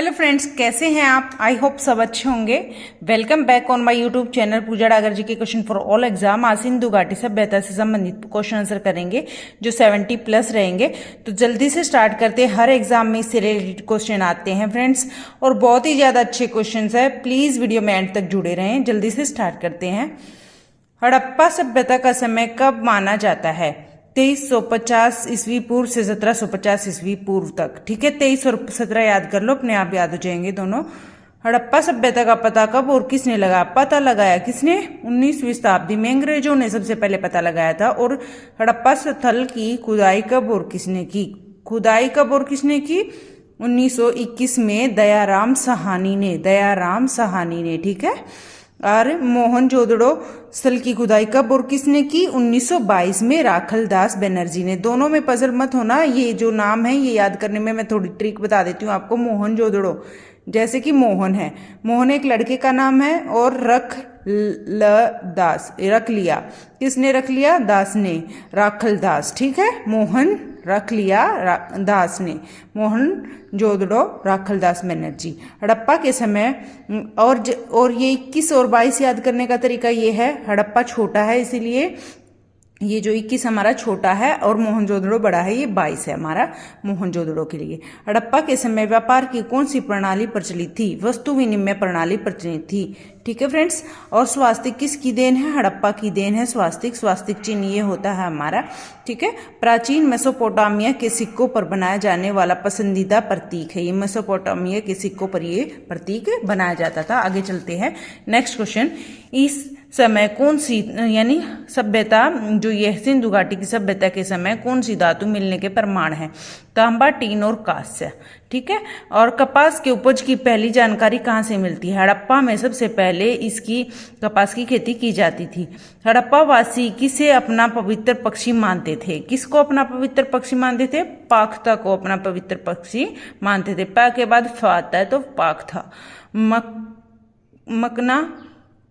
Hello friends, कैसे हैं आप? आई होप सब अच्छे होंगे। Welcome back on my YouTube channel Pooja Dagar ji के क्वेश्चन फॉर ऑल एग्जाम। आज सिंधु घाटी सभ्यता से संबंधित क्वेश्चन आंसर करेंगे जो 70 प्लस रहेंगे। तो जल्दी से स्टार्ट करते हैं। हर एग्जाम में इससे रिलेटेड क्वेश्चन आते हैं फ्रेंड्स, और बहुत ही ज्यादा अच्छे क्वेश्चन है। प्लीज वीडियो में एंड तक जुड़े रहें। जल्दी से स्टार्ट करते हैं। हड़प्पा सभ्यता का समय कब माना जाता है? 2350 ईस्वी पूर्व से 1750 ईस्वी पूर्व तक। ठीक है, 23 और 17 याद कर लो, अपने आप याद हो जाएंगे दोनों। हड़प्पा सभ्यता का पता कब और किसने लगाया? पता लगाया किसने? 19वीं शताब्दी में अंग्रेजों ने सबसे पहले पता लगाया था। और हड़प्पा स्थल की खुदाई कब और किसने की? खुदाई कब और किसने की? 1921 में दयाराम साहनी ने। ठीक है। और मोहनजोदड़ो स्थल की खुदाई कब और किसने की? 1922 में राखलदास बनर्जी ने। दोनों में पजल मत होना, ये जो नाम है ये याद करने में मैं थोड़ी ट्रिक बता देती हूँ आपको। मोहनजोदड़ो जैसे कि मोहन है, मोहन एक लड़के का नाम है, और रख लिया किसने? रख लिया दास ने, राखलदास। ठीक है, मोहन रख लिया दास ने, मोहन जोदड़ो राखलदास बनर्जी। हड़प्पा के समय और ये 21 और 22 याद करने का तरीका ये है। हड़प्पा छोटा है इसीलिए ये जो 21 हमारा छोटा है और मोहनजोदड़ो बड़ा है, ये 22 है हमारा मोहनजोदड़ो के लिए। हड़प्पा के समय व्यापार की कौन सी प्रणाली प्रचलित थी? वस्तु विनिमय प्रणाली प्रचलित थी। ठीक है फ्रेंड्स। और स्वास्तिक किसकी देन है? हड़प्पा की देन है स्वास्तिक चिन्ह ये होता है हमारा। ठीक है। प्राचीन मेसोपोटामिया के सिक्कों पर बनाया जाने वाला पसंदीदा प्रतीक है। ये मेसोपोटामिया के सिक्कों पर ये प्रतीक बनाया जाता था। आगे चलते हैं। नेक्स्ट क्वेश्चन, इस समय कौन सी यानी सभ्यता जो ये सिंधु घाटी की सभ्यता के समय कौन सी धातु मिलने के प्रमाण है? तांबा, टीन और कांस्य। ठीक है। और कपास के उपज की पहली जानकारी कहाँ से मिलती है? हड़प्पा में सबसे पहले इसकी कपास की खेती की जाती थी। हड़प्पा वासी किसे अपना पवित्र पक्षी मानते थे? किसको अपना पवित्र पक्षी मानते थे? पाखता को अपना पवित्र पक्षी मानते थे। पा के बाद फ आता है तो पाखता।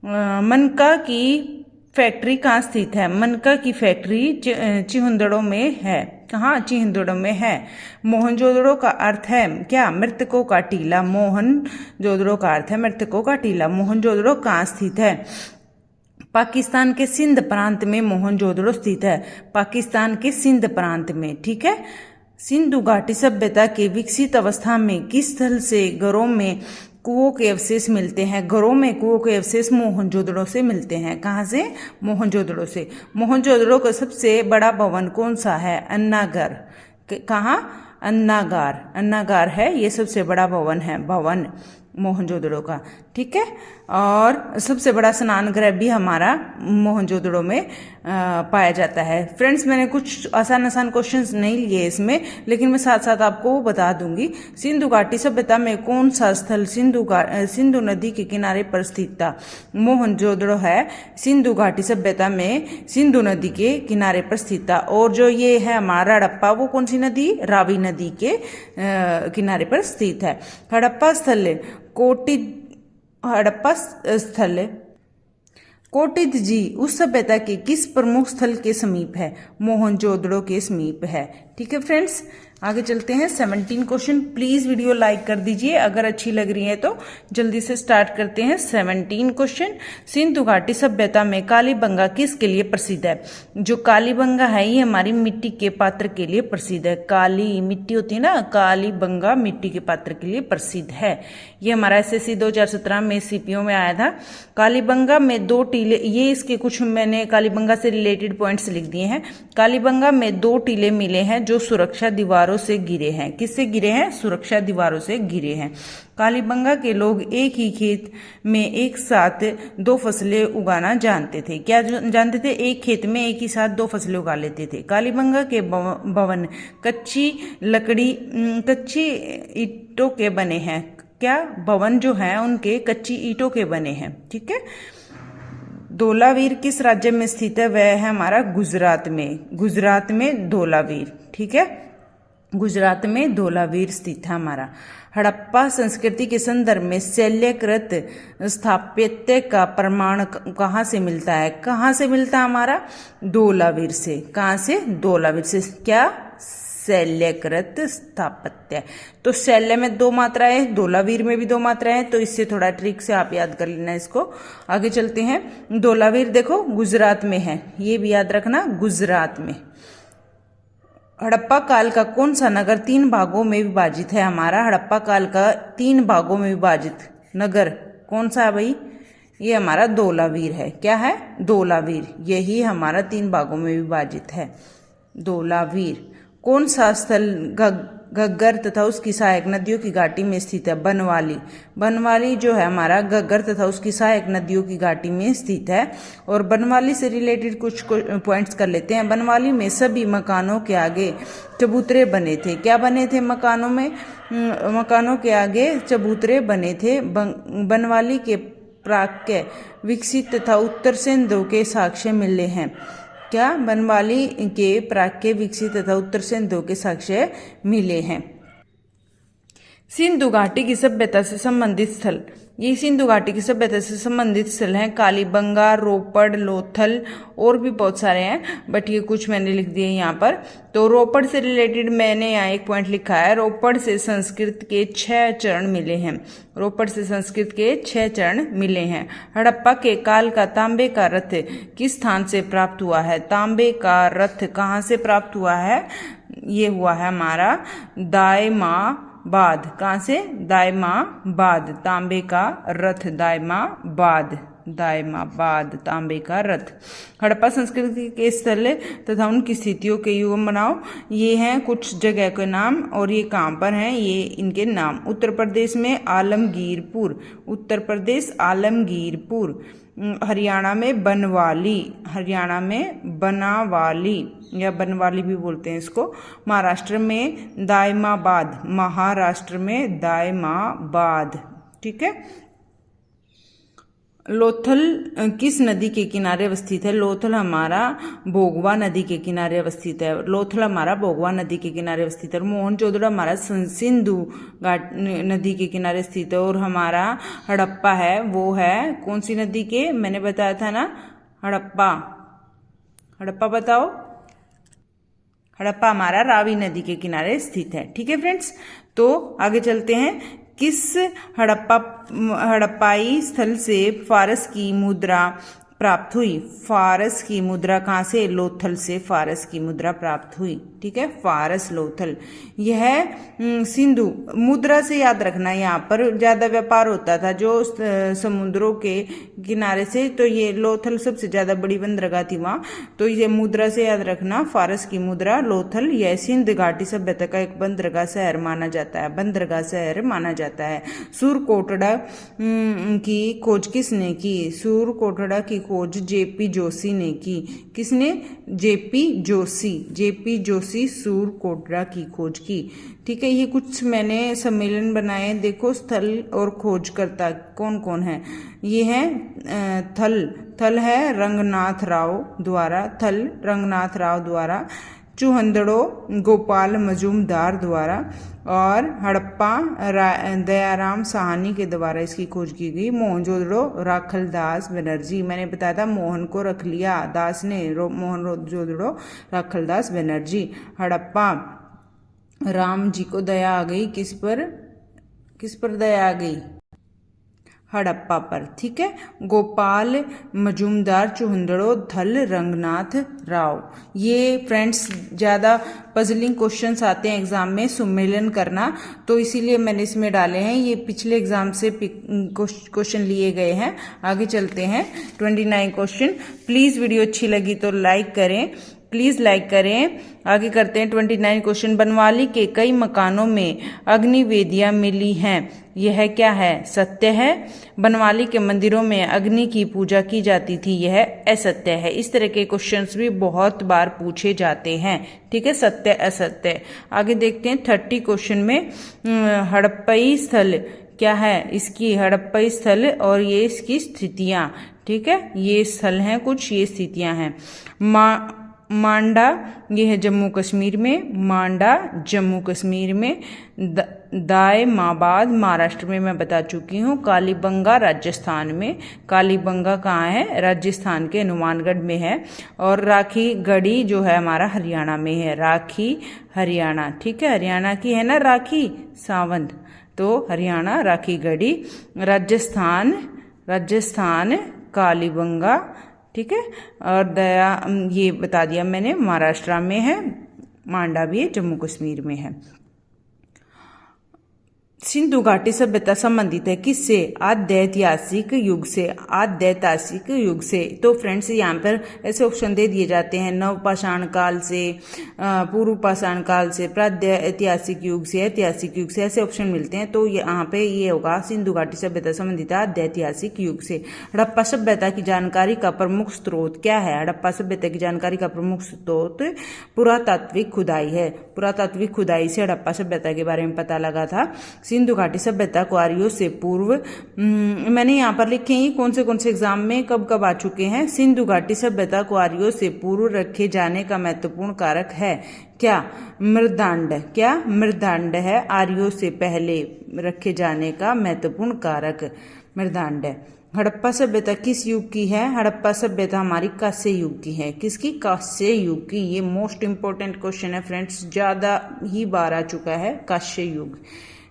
मनका की फैक्ट्री कहाँ स्थित है? मनका की फैक्ट्री चिहुंदड़ो में है। कहाँ? चिहुंदड़ो में है। मोहनजोदड़ो का अर्थ है क्या? मृतकों का टीला। मोहनजोदड़ो का अर्थ है मृतकों का टीला। मोहनजोदड़ो कहाँ स्थित है? पाकिस्तान के सिंध प्रांत में मोहनजोदड़ो स्थित है। पाकिस्तान के सिंध प्रांत में। ठीक है। सिंधु घाटी सभ्यता के विकसित अवस्था में किस स्थल से घरों में कुओं के अवशेष मिलते हैं? घरों में कुओं के अवशेष मोहनजोदड़ो से मिलते हैं। कहाँ से? मोहनजोदड़ो से। मोहनजोदड़ो का सबसे बड़ा भवन कौन सा है? अन्नागार। कहाँ? अन्नागार है, ये सबसे बड़ा भवन है, भवन मोहनजोदड़ो का। ठीक है। और सबसे बड़ा स्नान गृह भी हमारा मोहनजोदड़ो में पाया जाता है। फ्रेंड्स, मैंने कुछ आसान क्वेश्चंस नहीं लिए इसमें, लेकिन मैं साथ साथ आपको वो बता दूंगी। सिंधु घाटी सभ्यता में कौन सा स्थल सिंधु नदी के किनारे पर स्थित था? मोहनजोदड़ो है सिंधु घाटी सभ्यता में सिंधु नदी के किनारे पर स्थित था। और जो ये है हमारा हड़प्पा, वो कौन सी नदी? रावी नदी के किनारे पर स्थित है। हड़प्पा स्थल कोटिद जी उस सभ्यता के किस प्रमुख स्थल के समीप है? मोहनजोदड़ो के समीप है। ठीक है फ्रेंड्स, आगे चलते हैं। 17 क्वेश्चन। प्लीज वीडियो लाइक कर दीजिए अगर अच्छी लग रही है तो। जल्दी से स्टार्ट करते हैं। 17 क्वेश्चन। सिंधु घाटी सभ्यता में कालीबंगा किसके लिए प्रसिद्ध है? जो कालीबंगा है ये हमारी मिट्टी के पात्र के लिए प्रसिद्ध है। काली मिट्टी होती है ना, कालीबंगा मिट्टी के पात्र के लिए प्रसिद्ध है। ये हमारा SSC 2017 में CPO में आया था। कालीबंगा में 2 टीले, ये इसके कुछ मैंने कालीबंगा से रिलेटेड पॉइंट्स लिख दिए हैं। कालीबंगा में 2 टीले मिले हैं जो सुरक्षा दीवारों से गिरे हैं। किससे गिरे हैं? सुरक्षा दीवारों से गिरे हैं। कालीबंगा के लोग एक ही खेत में एक साथ 2 फसलें उगाना जानते थे। क्या जानते थे? एक खेत में एक ही साथ 2 फसलें उगा लेते थे। कालीबंगा के भवन कच्ची ईंटों के बने हैं। क्या? भवन जो है उनके कच्ची ईंटों के बने हैं। ठीक है। धौलावीर किस राज्य में स्थित है? वह है हमारा गुजरात में धौलावीर। ठीक है। गुजरात में धौलावीर स्थित है हमारा। हड़प्पा संस्कृति के संदर्भ में शैल्यकृत स्थापत्य का प्रमाण कहाँ से मिलता है? कहाँ से मिलता है हमारा? धौलावीर से। कहाँ से? धौलावीर से। क्या? शैल्यकृत स्थापत्य। तो शैल्य में 2 मात्राएं है, धोलावीर में भी 2 मात्राएं है, तो इससे थोड़ा ट्रिक से आप याद कर लेना इसको। आगे चलते हैं। धोलावीर देखो गुजरात में है, ये भी याद रखना, गुजरात में। हड़प्पा काल का कौन सा नगर 3 भागों में विभाजित है? हमारा हड़प्पा काल का 3 भागों में विभाजित नगर कौन सा है भाई? ये हमारा धोलावीर है। क्या है? धोलावीर, यही हमारा 3 भागों में विभाजित है। धोलावीर कौन सा स्थल घग्गर तथा उसकी सहायक नदियों की घाटी में स्थित है? बनवाली। बनवाली जो है हमारा घग्गर तथा उसकी सहायक नदियों की घाटी में स्थित है। और बनवाली से रिलेटेड कुछ पॉइंट्स कर लेते हैं। बनवाली में सभी मकानों के आगे चबूतरे बने थे। क्या बने थे मकानों में? मकानों के आगे चबूतरे बने थे। बनवाली के प्राक्य विकसित तथा उत्तर सिंधु के साक्ष्य मिले हैं। क्या? बनवाली के प्राक्य विकसित तथा उत्तर सिंधु के साक्ष्य मिले हैं। सिंधु घाटी की सभ्यता से संबंधित स्थल, ये सिंधु घाटी की सभ्यता से संबंधित स्थल हैं कालीबंगा, रोपड़, लोथल और भी बहुत सारे हैं, बट ये कुछ मैंने लिख दिए यहाँ पर। तो रोपड़ से रिलेटेड मैंने यहाँ एक पॉइंट लिखा है, रोपड़ से संस्कृत के 6 चरण मिले हैं। रोपड़ से संस्कृत के 6 चरण मिले हैं। हड़प्पा के काल का तांबे का रथ किस स्थान से प्राप्त हुआ है? तांबे का रथ कहाँ से प्राप्त हुआ है? ये हुआ है हमारा दायमाबाद। कहाँ से? दायमाबाद। तांबे का रथ दायमाबाद, दायमाबाद तांबे का रथ। हड़प्पा संस्कृति के स्थल तथा उनकी स्थितियों के युग बनाओ। ये हैं कुछ जगह के नाम और ये कहाँ पर हैं, ये इनके नाम। उत्तर प्रदेश में आलमगीरपुर, उत्तर प्रदेश आलमगीरपुर। हरियाणा में बनवाली, हरियाणा में बनावाली या बनवाली भी बोलते हैं इसको। महाराष्ट्र में दायमाबाद, महाराष्ट्र में दायमाबाद। ठीक है। लोथल किस नदी के किनारे अवस्थित है? लोथल हमारा भोगवा नदी के किनारे अवस्थित है। लोथल हमारा भोगवा नदी के किनारे अवस्थित है। मोहनजोदड़ो हमारा सिंधु घाट नदी के किनारे स्थित है। और हमारा हड़प्पा है वो है कौन सी नदी के? मैंने बताया था ना, हड़प्पा। हड़प्पा बताओ। हड़प्पा हमारा रावी नदी के किनारे स्थित है। ठीक है फ्रेंड्स, तो आगे चलते हैं। किस हड़प्पाई स्थल से फारस की मुद्रा प्राप्त हुई? फारस की मुद्रा कहाँ से? लोथल से फारस की मुद्रा प्राप्त हुई। ठीक है, फारस लोथल। यह सिंधु मुद्रा से याद रखना, यहाँ पर ज्यादा व्यापार होता था जो समुद्रों के किनारे से, तो ये लोथल सबसे ज्यादा बड़ी बंदरगाह थी वहाँ, तो ये मुद्रा से याद रखना, फारस की मुद्रा लोथल। यह सिंध घाटी सभ्यता का एक बंदरगाह शहर माना जाता है, बंदरगाह शहर माना जाता है। सूरकोटड़ा की खोज किसने की? सूरकोटड़ा की खोज जेपी जोशी ने की। किसने? जेपी जोशी। जेपी जोशी सूरकोटड़ा की खोज की। ठीक है, ये कुछ मैंने सम्मेलन बनाए, देखो स्थल और खोजकर्ता कौन कौन है। ये है थल है रंगनाथ राव द्वारा, थल रंगनाथ राव द्वारा, चुहंदड़ो गोपाल मजूमदार द्वारा, और हड़प्पा दयाराम साहनी के द्वारा इसकी खोज की गई। मोहनजोदड़ो राखलदास बनर्जी, मैंने बताया था मोहन को रख लिया दास ने, मोहनजोदड़ो राखलदास बनर्जी। हड़प्पा राम जी को दया आ गई, किस पर दया आ गई? हड़प्पा पर। ठीक है, गोपाल मजूमदार, चुहंदड़ो, थल रंगनाथ राव। ये फ्रेंड्स ज़्यादा पजलिंग क्वेश्चंस आते हैं एग्जाम में, सम्मेलन करना, तो इसीलिए मैंने इसमें डाले हैं। ये पिछले एग्जाम से क्वेश्चन लिए गए हैं। आगे चलते हैं 29 क्वेश्चन। प्लीज़ वीडियो अच्छी लगी तो लाइक करें, प्लीज़ लाइक करें। आगे करते हैं 29 क्वेश्चन। बनवाली के कई मकानों में अग्निवेदियाँ मिली हैं, यह क्या है? सत्य है। बनवाली के मंदिरों में अग्नि की पूजा की जाती थी, यह असत्य है। इस तरह के क्वेश्चंस भी बहुत बार पूछे जाते हैं। ठीक है, सत्य असत्य। आगे देखते हैं 30 क्वेश्चन में हड़प्पई स्थल क्या है? इसकी हड़प्पई स्थल और ये इसकी स्थितियाँ। ठीक है, ये स्थल हैं कुछ, ये स्थितियाँ हैं। मांडा, ये है जम्मू कश्मीर में, मांडा जम्मू कश्मीर में। दायमाबाद महाराष्ट्र में मैं बता चुकी हूँ। कालीबंगा राजस्थान में, कालीबंगा कहाँ है? राजस्थान के हनुमानगढ़ में है। और राखी गढ़ी जो है हमारा हरियाणा में है, राखी हरियाणा, ठीक है, हरियाणा की है ना राखी सावंत, तो हरियाणा राखी गढ़ी। राजस्थान, राजस्थान कालीबंगा, ठीक है। और दया ये बता दिया मैंने, महाराष्ट्र में है, मांडा भी जम्मू कश्मीर में है। सिंधु घाटी सभ्यता संबंधित है किससे? आद्यैतिहासिक युग से, आद्यैतिहासिक युग से। तो फ्रेंड्स यहाँ पर ऐसे ऑप्शन दे दिए जाते हैं, नवपाषाण काल से, पूर्व पाषाण काल से, प्रागैतिहासिक युग से, ऐतिहासिक युग से, ऐसे ऑप्शन मिलते हैं। तो यहाँ पे ये होगा सिंधु घाटी सभ्यता संबंधित आद्यैतिहासिक युग से। हड़प्पा सभ्यता की जानकारी का प्रमुख स्रोत क्या है? हड़प्पा सभ्यता की जानकारी का प्रमुख स्रोत पुरातात्विक खुदाई है। पुरातात्विक खुदाई से हड़प्पा सभ्यता के बारे में पता लगा था। सिंधु घाटी सभ्यता को आर्यों से पूर्व, मैंने यहाँ पर लिखे हैं कौन से एग्जाम में कब कब आ चुके हैं। सिंधु घाटी सभ्यता को आर्यों से पूर्व रखे जाने का महत्वपूर्ण कारक है क्या? मृदांड। क्या? मृदांड है आर्यों से पहले रखे जाने का महत्वपूर्ण कारक, मृदांड है। हड़प्पा सभ्यता किस युग की है? हड़प्पा सभ्यता हमारी कांस्य युग की है। किसकी? कांस्य युग की। ये मोस्ट इंपॉर्टेंट क्वेश्चन है फ्रेंड्स, ज्यादा ही बार आ चुका है, कांस्य युग।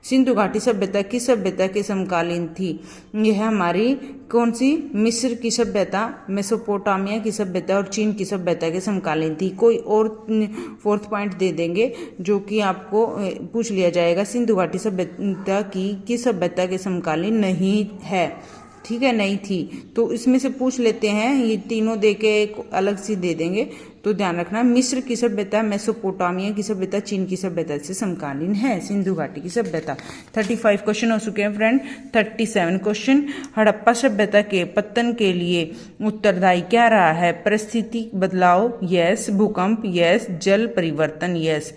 सिंधु घाटी सभ्यता किस सभ्यता के समकालीन थी? यह हमारी कौन सी? मिस्र की सभ्यता, मेसोपोटामिया की सभ्यता और चीन की सभ्यता के समकालीन थी। कोई और फोर्थ पॉइंट दे देंगे जो कि आपको पूछ लिया जाएगा, सिंधु घाटी सभ्यता की किस सभ्यता के समकालीन नहीं है, ठीक है, नहीं थी। तो इसमें से पूछ लेते हैं, ये तीनों दे के एक अलग सी दे देंगे, तो ध्यान रखना। मिस्र की सभ्यता, मेसोपोटामिया की सभ्यता, चीन की सभ्यता से समकालीन है सिंधु घाटी की सभ्यता। 35 क्वेश्चन हो चुके हैं फ्रेंड। 37 क्वेश्चन। हड़प्पा सभ्यता के पतन के लिए उत्तरदायी क्या रहा है? परिस्थिति बदलाव, यस। भूकंप, यस। जल परिवर्तन, यस।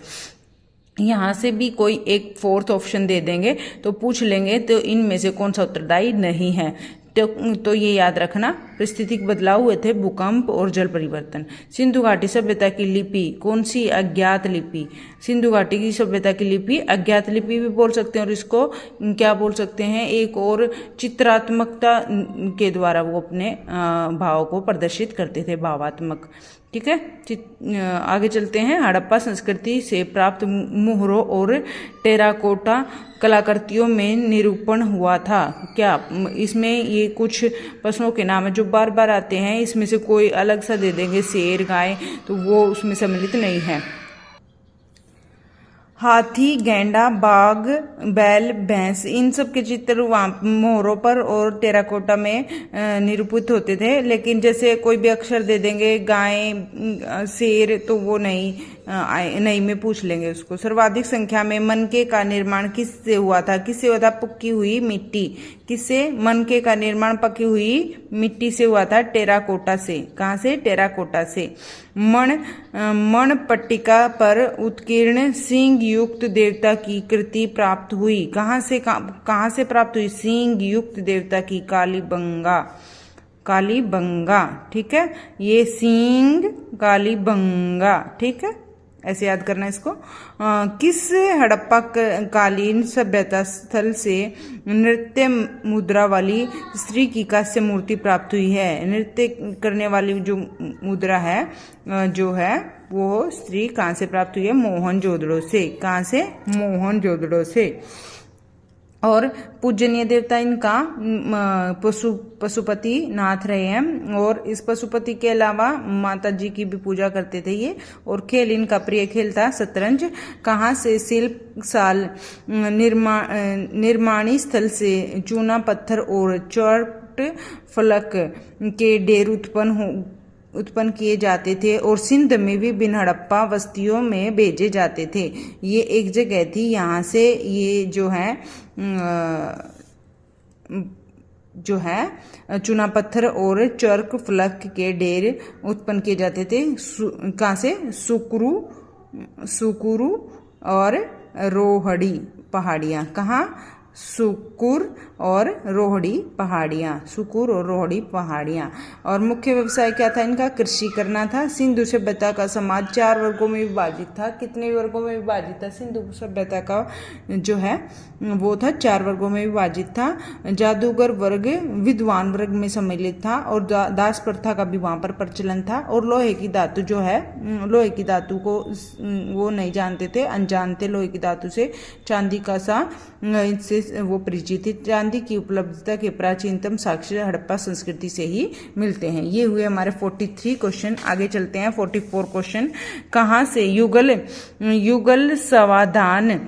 यहाँ से भी कोई एक फोर्थ ऑप्शन दे देंगे तो पूछ लेंगे, तो इनमें से कौन सा उत्तरदायी नहीं है। तो ये याद रखना, परिस्थितिक बदलाव हुए थे, भूकंप और जल परिवर्तन। सिंधु घाटी सभ्यता की लिपि कौन सी? अज्ञात लिपि। सिंधु घाटी की सभ्यता की लिपि अज्ञात लिपि भी बोल सकते हैं, और इसको क्या बोल सकते हैं? एक और चित्रात्मकता के द्वारा वो अपने भाव को प्रदर्शित करते थे, भावात्मक, ठीक है। आगे चलते हैं। हड़प्पा संस्कृति से प्राप्त मुहरों और टेराकोटा कलाकृतियों में निरूपण हुआ था क्या? इसमें ये कुछ पशुओं के नाम है जो बार बार आते हैं, इसमें से कोई अलग सा दे देंगे, शेर, गाय, तो वो उसमें सम्मिलित नहीं है। हाथी, गैंडा, बाघ, बैल, भैंस, इन सब के चित्र वहाँ मोहरों पर और टेराकोटा में निरूपित होते थे। लेकिन जैसे कोई भी अक्षर दे देंगे, गाय, शेर, तो वो नहीं में पूछ लेंगे उसको। सर्वाधिक संख्या में मनके का निर्माण किससे हुआ था? किससे हुआ था? पकी हुई मिट्टी। किससे? मनके का निर्माण पकी हुई मिट्टी से हुआ था, टेराकोटा से। कहाँ से? टेराकोटा से। मण पट्टिका पर उत्कीर्ण सिंह युक्त देवता की कृति प्राप्त हुई। कहाँ से प्राप्त हुई? सिंह युक्त देवता की, कालीबंगा, कालीबंगा, ठीक है। ये सिंह कालीबंगा, ठीक है, ऐसे याद करना इसको। किस हड़प्पा कालीन सभ्यता स्थल से नृत्य मुद्रा वाली स्त्री की कांस्य मूर्ति प्राप्त हुई है? नृत्य करने वाली जो मुद्रा है जो है वो स्त्री कहाँ से प्राप्त हुई है? मोहनजोदड़ो से। कहाँ से? मोहनजोदड़ो से। और पूजनीय देवता इनका पशुपति नाथ रहे हैं, और इस पशुपति के अलावा माता जी की भी पूजा करते थे ये। और खेल इनका प्रिय खेल था शतरंज। कहाँ से? शिल्प साल निर्माणी स्थल से चूना पत्थर और चौट फलक के ढेर उत्पन्न किए जाते थे, और सिंध में भी विभिन्न हड़प्पा बस्तियों में भेजे जाते थे। ये एक जगह थी, यहाँ से ये जो है चूना पत्थर और चर्क फलक के ढेर उत्पन्न किए जाते थे। कहाँ से? सुकुरु और रोहड़ी पहाड़ियाँ। कहाँ? सुकुर और रोहड़ी पहाड़ियाँ, सुकुर और रोहड़ी पहाड़ियाँ। और मुख्य व्यवसाय क्या था इनका? कृषि करना था। सिंधु सभ्यता का समाज 4 वर्गों में विभाजित था। कितने वर्गों में विभाजित था? सिंधु सभ्यता का जो है वो था 4 वर्गों में विभाजित था। जादूगर वर्ग विद्वान वर्ग में सम्मिलित था और दास प्रथा का भी वहाँ पर प्रचलन था। और लोहे की धातु जो है, लोहे की धातु को वो नहीं जानते थे, अनजान थे लोहे की धातु से। चांदी का सा इससे वो परिचित थी। चांदी की उपलब्धता के प्राचीनतम साक्ष्य हड़प्पा संस्कृति से ही मिलते हैं। ये हुए हमारे 43 क्वेश्चन। आगे चलते हैं 44 क्वेश्चन। कहाँ से युगल समाधान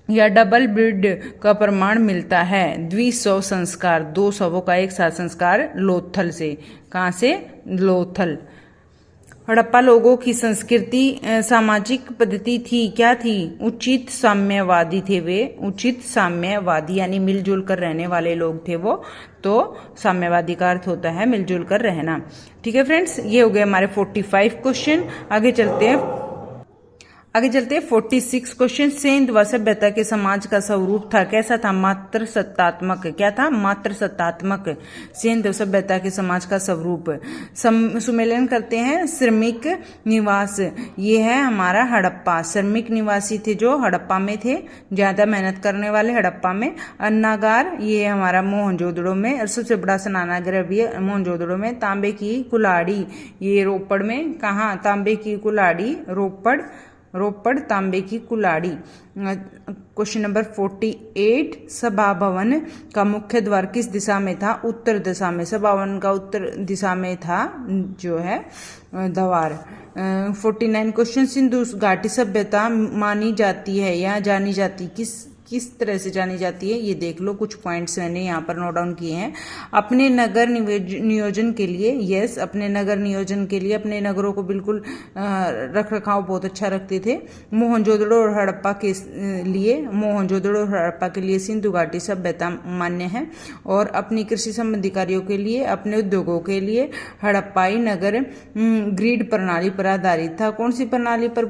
या डबल ब्रिड का प्रमाण मिलता है? द्विशव संस्कार, 2 शवों का एक साथ संस्कार लोथल से। कहाँ से? लोथल। हड़प्पा लोगों की संस्कृति सामाजिक पद्धति थी, क्या थी? उचित साम्यवादी थे वे। उचित साम्यवादी यानी मिलजुल कर रहने वाले लोग थे वो। तो साम्यवादी का अर्थ होता है मिलजुल कर रहना। ठीक है फ्रेंड्स, ये हो गए हमारे 45 क्वेश्चन। आगे चलते हैं 46 क्वेश्चन। सेंधवा सभ्यता के समाज का स्वरूप था, कैसा था? मात्र सत्तात्मक। क्या था? मात्र सत्तात्मक। सेंधवा सभ्यता के समाज का स्वरूप। सुमेलन करते हैं। श्रमिक निवास, ये है हमारा हड़प्पा। श्रमिक निवासी थे जो हड़प्पा में थे, ज्यादा मेहनत करने वाले हड़प्पा में। अन्नागार, ये हमारा मोहनजोदड़ो में। और सबसे बड़ा स्नानागार भी है मोहनजोदड़ो में। तांबे की कुल्हाड़ी, ये रोपड़ में। कहाँ? तांबे की कुल्हाड़ी रोपड़ तांबे की कुल्हाड़ी। Question number 48। सभा भवन का मुख्य द्वार किस दिशा में था? उत्तर दिशा में। सभा भवन का उत्तर दिशा में था जो है द्वार। 49 क्वेश्चन। सिंधु घाटी सभ्यता मानी जाती है या जानी जाती, किस तरह से जानी जाती है ये देख लो। कुछ पॉइंट्स मैंने यहाँ पर नोट डाउन किए हैं। अपने नगर नियोजन के लिए, यस, अपने नगर नियोजन के लिए अपने नगरों को बिल्कुल रख रखाव बहुत अच्छा रखते थे। मोहनजोदड़ो और हड़प्पा के लिए सिंधु घाटी सभ्यता मान्य है। और अपनी कृषि संबंधी कार्यों के लिए, अपने उद्योगों के लिए हड़प्पाई नगर ग्रिड प्रणाली पर आधारित था। कौन सी प्रणाली पर?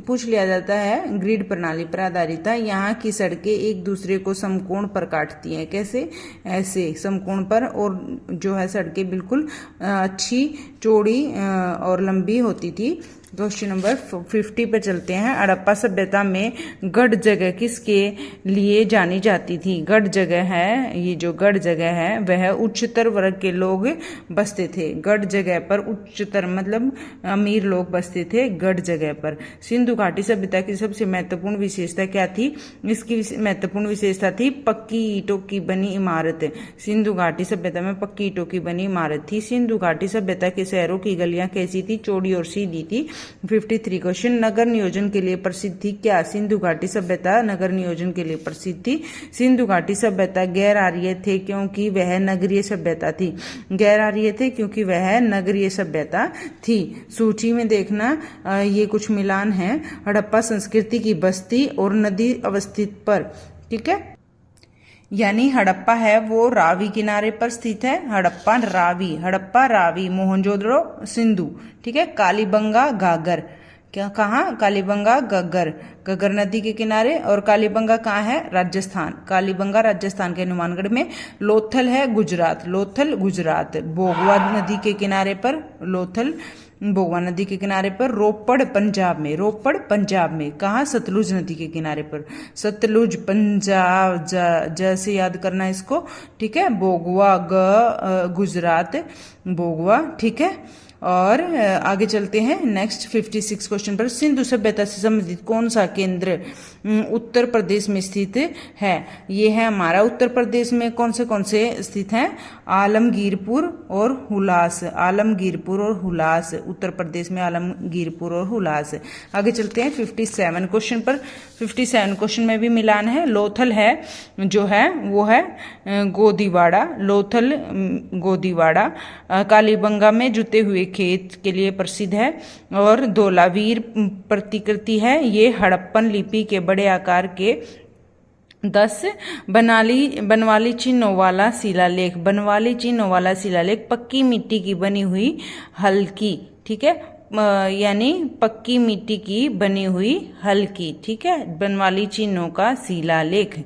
पूछ लिया जाता है। ग्रिड प्रणाली पर आधारित था। यहाँ की सड़कें एक दूसरे को समकोण पर काटती हैं। कैसे? ऐसे समकोण पर। और जो है सड़कें बिल्कुल अच्छी, चौड़ी और लंबी होती थी। क्वेश्चन नंबर 50 पर चलते हैं। हड़प्पा सभ्यता में गढ़ जगह किसके लिए जानी जाती थी? गढ़ जगह है, ये जो गढ़ जगह है वह उच्चतर वर्ग के लोग बसते थे। गढ़ जगह पर उच्चतर मतलब अमीर लोग बसते थे गढ़ जगह पर। सिंधु घाटी सभ्यता की सबसे महत्वपूर्ण विशेषता क्या थी? इसकी महत्वपूर्ण विशेषता थी पक्की ईंटों की बनी इमारत। सिंधु घाटी सभ्यता में पक्की ईंटों की बनी इमारत थी। सिंधु घाटी सभ्यता के शहरों की गलियां कैसी थी? चौड़ी और सीधी थी। 53 क्वेश्चन। नगर नियोजन के लिए प्रसिद्ध थी, क्या? सिंधु घाटी सभ्यता नगर नियोजन के लिए प्रसिद्ध थी। सिंधु घाटी सभ्यता गैर आर्य थे क्योंकि वह नगरीय सभ्यता थी। गैर आर्य थे क्योंकि वह नगरीय सभ्यता थी। सूची में देखना ये कुछ मिलान है। हड़प्पा संस्कृति की बस्ती और नदी अवस्थित पर, ठीक है, यानी हड़प्पा है वो रावी किनारे पर स्थित है। हड़प्पा रावी। मोहनजोदड़ो सिंधु, ठीक है। कालीबंगा घाघर, क्या? कहाँ? कालीबंगा घग्गर नदी के किनारे। और कालीबंगा कहाँ है? राजस्थान। कालीबंगा राजस्थान के हनुमानगढ़ में। लोथल है गुजरात। भोगवा नदी के किनारे पर लोथल, भोगवा नदी के किनारे पर। रोपड़ पंजाब में। कहाँ? सतलुज नदी के किनारे पर। सतलुज पंजाब, जैसे याद करना इसको, ठीक है। भोगवा गुजरात, भोगवा, ठीक है। और आगे चलते हैं नेक्स्ट 56 क्वेश्चन पर। सिंधु सभ्यता से संबंधित कौन सा केंद्र उत्तर प्रदेश में स्थित है? ये है हमारा उत्तर प्रदेश में कौन से स्थित हैं? आलमगीरपुर और हुलास। उत्तर प्रदेश में आलमगीरपुर और हुलास। आगे चलते हैं 57 क्वेश्चन पर। 57 क्वेश्चन में भी मिलान है। लोथल है जो है वो है गोदीवाड़ा। कालीबंगा में जुते हुए खेत के लिए प्रसिद्ध है। और धोलावीर प्रतिकृति है, ये हड़प्पन लिपि के बड़े आकार के 10 बनवाली चिन्हों वाला शिलालेख पक्की मिट्टी की बनी हुई हल्की, ठीक है, यानी पक्की मिट्टी की बनी हुई हल्की, ठीक है, बनवाली चिन्हों का शिलालेख।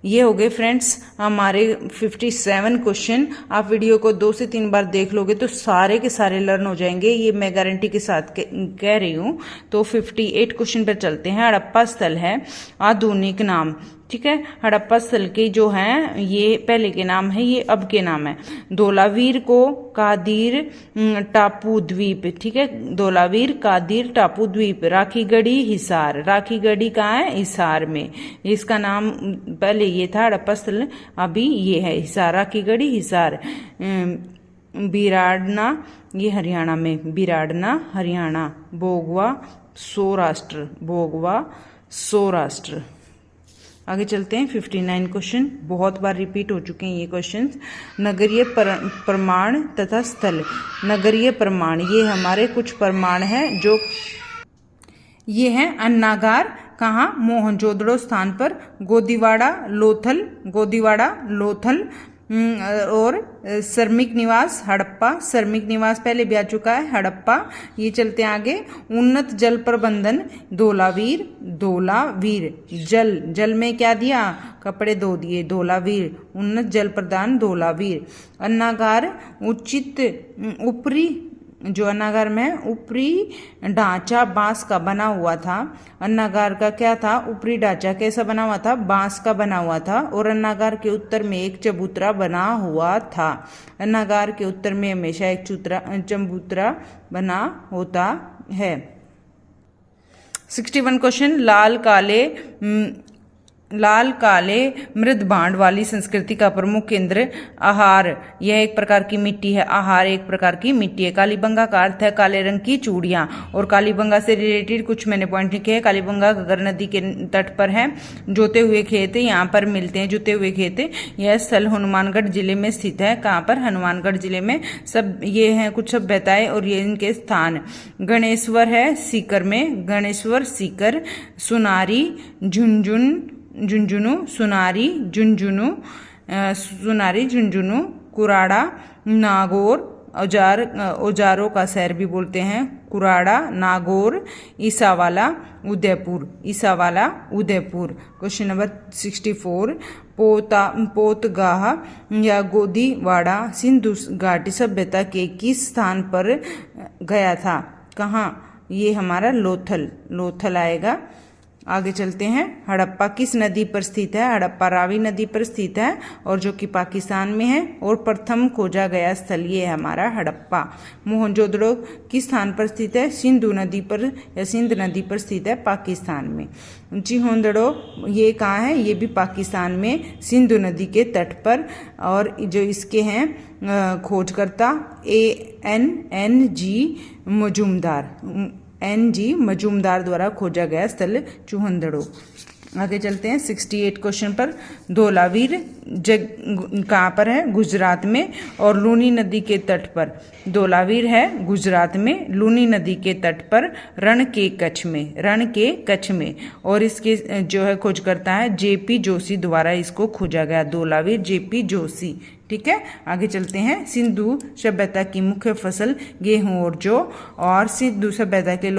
ये हो गए फ्रेंड्स हमारे 57 क्वेश्चन। आप वीडियो को 2 से 3 बार देख लोगे तो सारे के सारे लर्न हो जाएंगे, ये मैं गारंटी के साथ कह रही हूँ। तो 58 क्वेश्चन पर चलते हैं। हड़प्पा स्थल है आधुनिक नाम, ठीक है। हड़प्पा स्थल के जो हैं ये पहले के नाम है, ये अब के नाम है। धोलावीर को कादिर टापू द्वीप, ठीक है। धोलावीर कादिर टापू द्वीप। राखीगढ़ी हिसार, राखीगढ़ी कहाँ है? हिसार में। इसका नाम पहले ये था हड़प्पा स्थल, अभी ये है हिसार, राखीगढ़ी हिसार। बिराड़ना ये हरियाणा में, बिराड़ना हरियाणा। भोगवा सौराष्ट्र, भोगवा सौराष्ट्र। आगे चलते हैं 59 क्वेश्चन, बहुत बार रिपीट हो चुके हैं ये क्वेश्चन। नगरीय प्रमाण तथा स्थल। नगरीय प्रमाण ये हमारे कुछ प्रमाण हैं जो ये हैं अन्नागार कहाँ? मोहनजोदड़ो स्थान पर। गोदीवाड़ा लोथल, गोदीवाड़ा लोथल। और श्रमिक निवास हड़प्पा, श्रमिक निवास पहले भी आ चुका है हड़प्पा। ये चलते हैं आगे। उन्नत जल प्रबंधन धोलावीर, धोलावीर। जल, जल में क्या दिया? कपड़े धो दिए, धोलावीर। उन्नत जल प्रदान धोलावीर। अन्नागार उचित ऊपरी, जो अन्नागार में ऊपरी ढांचा बांस का बना हुआ था। अन्नागार का क्या था? ऊपरी ढांचा कैसा बना हुआ था? बांस का बना हुआ था। और अन्नागार के उत्तर में एक चबूतरा बना हुआ था। अन्नागार के उत्तर में हमेशा एक चबूतरा बना होता है। 61 क्वेश्चन। लाल काले मृद भांड वाली संस्कृति का प्रमुख केंद्र आहार। यह एक प्रकार की मिट्टी है, आहार एक प्रकार की मिट्टी है। कालीबंगा का अर्थ है काले रंग की चूड़ियां। और कालीबंगा से रिलेटेड कुछ मैंने पॉइंट लिखे हैं। कालीबंगा घग्गर नदी के तट पर है। जोते हुए खेत यहाँ पर मिलते हैं, जोते हुए खेत। यह स्थल हनुमानगढ़ जिले में स्थित है। कहाँ पर? हनुमानगढ़ जिले में। सब ये हैं कुछ सभ्यताएं और ये इनके स्थान। गणेश्वर है सीकर में, गणेश्वर सीकर। सुनारी झुंझुनू, सुनारी झुंझुनू, सुनारी झुंझुनू। कुराड़ा नागौर, औजारों का शहर भी बोलते हैं। कुराड़ा नागौर। ईसावाला उदयपुर, ईसावाला उदयपुर। Question number 64। पोतगाह या गोदीवाड़ा सिंधु घाटी सभ्यता के किस स्थान पर गया था? कहाँ? ये हमारा लोथल, लोथल आएगा। आगे चलते हैं। हड़प्पा किस नदी पर स्थित है? हड़प्पा रावी नदी पर स्थित है और जो कि पाकिस्तान में है। और प्रथम खोजा गया स्थल ये है हमारा हड़प्पा। मोहनजोदड़ो किस स्थान पर स्थित है? सिंधु नदी पर या सिंध नदी पर स्थित है, पाकिस्तान में। चिहोंदड़ो ये कहाँ है? ये भी पाकिस्तान में, सिंधु नदी के तट पर। और जो इसके हैं खोजकर्ता NG मजूमदार, NG मजूमदार द्वारा खोजा गया स्थल चुहंदड़ो। आगे चलते हैं 68 क्वेश्चन पर। धोलावीर कहाँ पर है? गुजरात में और लूनी नदी के तट पर। धोलावीर है गुजरात में, लूनी नदी के तट पर, रण के कच्छ में, रण के कच्छ में। और इसके जो है खोजकर्ता है JP जोशी द्वारा इसको खोजा गया। धोलावीर JP जोशी, ठीक है। आगे चलते हैं। सिंधु सभ्यता की मुख्य फसल गेहूं और जौ। और सिंधु सभ्यता के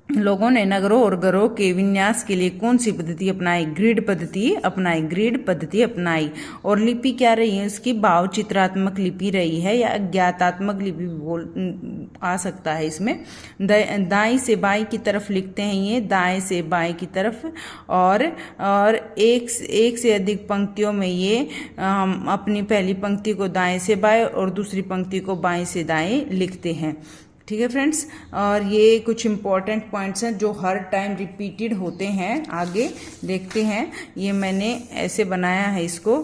लोगों ने नगरों और घरों के विन्यास के लिए कौन सी पद्धति अपनाई? ग्रिड पद्धति अपनाई, ग्रिड पद्धति अपनाई। और लिपि क्या रही है इसकी? भाव चित्रात्मक लिपि रही है या अज्ञातात्मक लिपि बोल आ सकता है इसमें। दाएं से बाएं की तरफ लिखते हैं ये, दाएं से बाएं की तरफ। और एक से अधिक पंक्तियों में ये हम अपनी पहली पंक्ति को दाएं से बाएं और दूसरी पंक्ति को बाएं से दाएं लिखते हैं, ठीक है फ्रेंड्स। और ये कुछ इंपॉर्टेंट पॉइंट्स हैं जो हर टाइम रिपीटेड होते हैं। आगे देखते हैं, ये मैंने ऐसे बनाया है इसको।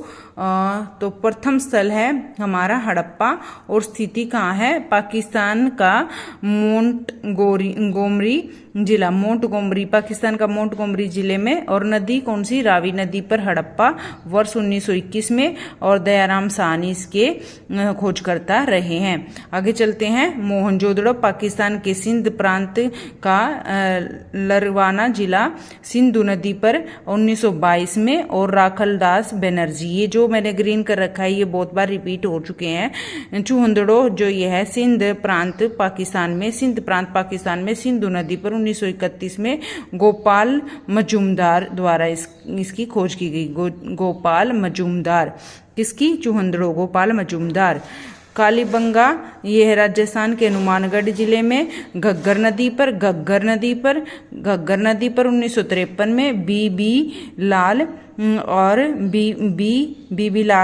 तो प्रथम स्थल है हमारा हड़प्पा और स्थिति कहाँ है? पाकिस्तान का मोंटगोमरी जिला, मोंटगोमरी पाकिस्तान का मोंटगोमरी जिले में। और नदी कौन सी? रावी नदी पर हड़प्पा, वर्ष 1921 में। और दयाराम साहनी इसके खोजकर्ता रहे हैं। आगे चलते हैं। मोहनजोदड़ो पाकिस्तान के सिंध प्रांत का लरवाना जिला, सिंधु नदी पर 1922 में। और राखलदास बनर्जी, ये जो जो मैंने ग्रीन कर रखा है ये बहुत बार रिपीट हो चुके हैं। चूहंदड़ो जो ये है सिंध प्रांत पाकिस्तान में, सिंधु नदी पर 1931 में गोपाल मजूमदार द्वारा इसकी खोज की गई। गोपाल मजूमदार, किसकी? चूहंदड़ो, गोपाल मजूमदार। कालीबंगा ये है राजस्थान के हनुमानगढ़ जिले में, घग्गर नदी पर 1953 में बीबी लाल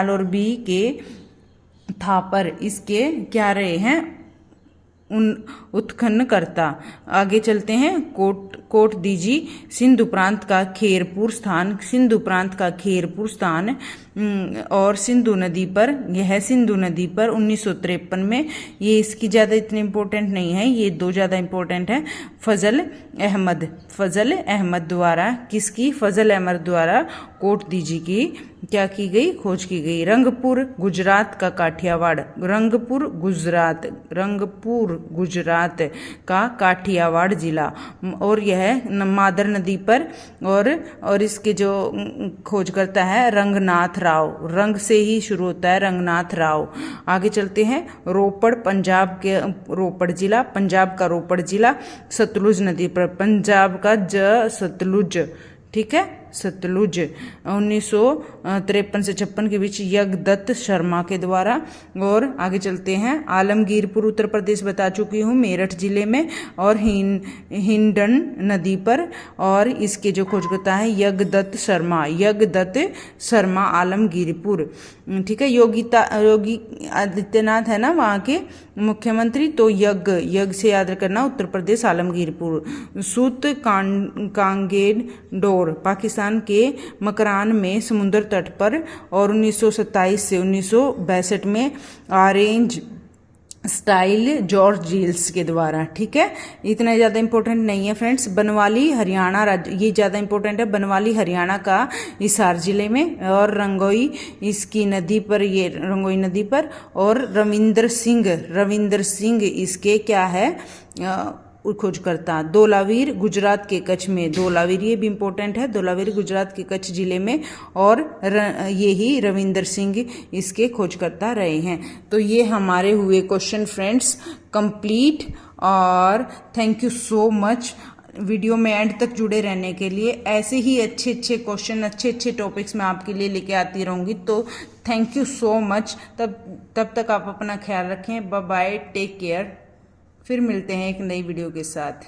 और बी के थापर इसके क्या रहे हैं? उत्खननकर्ता। आगे चलते हैं। कोट दीजी सिंधु प्रांत का खेरपुर स्थान और सिंधु नदी पर, यह है सिंधु नदी पर 1953 में, ये इसकी ज़्यादा इतनी इम्पोर्टेंट नहीं है, ये दो ज़्यादा इम्पोर्टेंट है। फजल अहमद द्वारा, किसकी? फजल अहमद द्वारा कोट दीजी की क्या की गई? खोज की गई। रंगपुर गुजरात का काठियावाड़, रंगपुर गुजरात का काठियावाड़ जिला, और यह मादर नदी पर, और इसके जो खोज करता है रंगनाथ राव, रंग से ही शुरू होता है, रंगनाथ राव। आगे चलते हैं। रोपड़ पंजाब का रोपड़ जिला, सतलुज नदी पर, पंजाब का सतलुज, ठीक है, सतलुज। 1953 से 56 के बीच यज्ञदत्त शर्मा के द्वारा। और आगे चलते हैं। आलमगीरपुर उत्तर प्रदेश बता चुकी हूँ, मेरठ जिले में, और हिंडन नदी पर, और इसके जो खोजकर्ता है यज्ञदत्त शर्मा आलमगीरपुर, ठीक है। योगी आदित्यनाथ है ना वहाँ के मुख्यमंत्री, तो यज्ञ से याद करना, उत्तर प्रदेश आलमगीरपुर। सूत कांगेर डोर पाकिस्तान के मकरान में समुद्र तट पर, और 1927 से 1962 में ऑरेंज स्टाइल जॉर्ज जील्स के द्वारा, ठीक है। इतना ज़्यादा इंपॉर्टेंट नहीं है फ्रेंड्स। बनवाली हरियाणा राज्य, ये ज़्यादा इंपॉर्टेंट है। बनवाली हरियाणा का हिसार जिले में, और रंगोई इसकी नदी पर, ये रंगोई नदी पर। और रविंद्र सिंह इसके क्या है? खोजकर्ता। धोलावीर गुजरात के कच्छ में, धोलावीर ये भी इंपॉर्टेंट है, धोलावीर गुजरात के कच्छ जिले में, और यही रविंद्र सिंह इसके खोजकर्ता रहे हैं। तो ये हमारे हुए क्वेश्चन फ्रेंड्स कंप्लीट, और thank you so much video में एंड तक जुड़े रहने के लिए। ऐसे ही अच्छे क्वेश्चन, अच्छे टॉपिक्स मैं आपके लिए लेके आती रहूँगी। तो थैंक यू सो मच। तब तक आप अपना ख्याल रखें। Bye bye, take care. फिर मिलते हैं एक नई वीडियो के साथ।